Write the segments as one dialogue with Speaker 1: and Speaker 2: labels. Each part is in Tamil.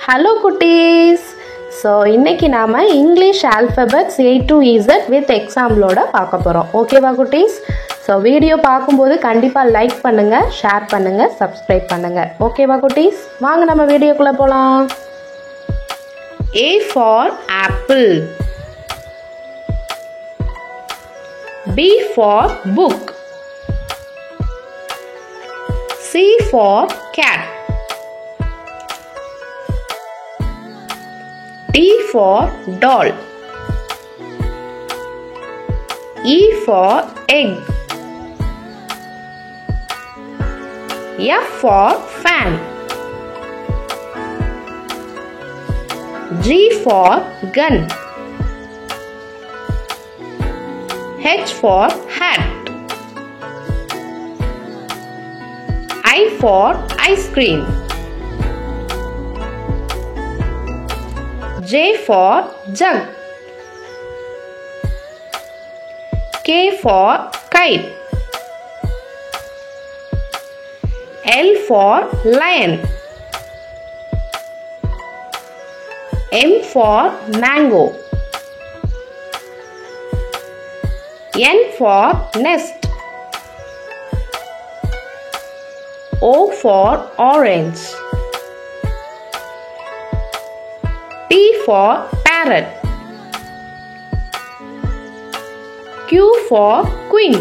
Speaker 1: Hello குட்டீஸ். ஸோ இன்றைக்கி நாம் English alphabets A to Z with எக்ஸாம்பிளோட பார்க்க போகிறோம். ஓகேவா குட்டீஸ்? ஸோ வீடியோ பார்க்கும்போது கண்டிப்பாக லைக் பண்ணுங்கள், ஷேர் பண்ணுங்கள், சப்ஸ்கிரைப் பண்ணுங்கள். ஓகேவா குட்டீஸ்? வாங்க நம்ம வீடியோக்குள்ளே போகலாம். A for apple. B for book. C for cat. D for doll. E for egg. F for fan. G for gun. H for hat. I for ice cream. J for jug. K for kite. L for lion. M for mango. N for nest. O for orange. P for parrot. Q for queen.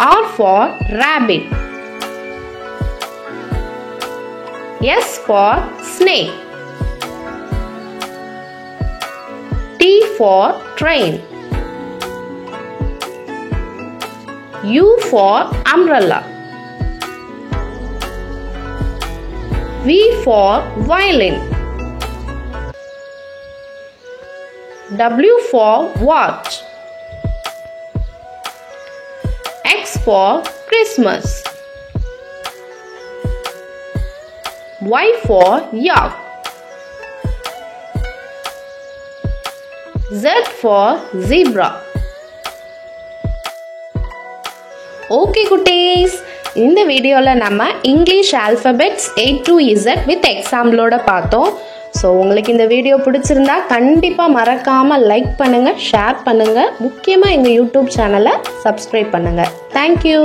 Speaker 1: R for rabbit. S for snake. T for train. U for umbrella. V for violin. W for watch. X for Christmas. Y for yak. Z for zebra. Okay குட்டீஸ், இந்த வீடியோவில் நம்ம English alphabets A to Z with எக்ஸாம்பிளோட பார்த்தோம். ஸோ உங்களுக்கு இந்த வீடியோ பிடிச்சிருந்தா கண்டிப்பாக மறக்காமல் லைக் பண்ணுங்கள், ஷேர் பண்ணுங்கள், முக்கியமாக எங்கள் யூடியூப் சேனலை சப்ஸ்கிரைப் பண்ணுங்கள். தேங்க்யூ.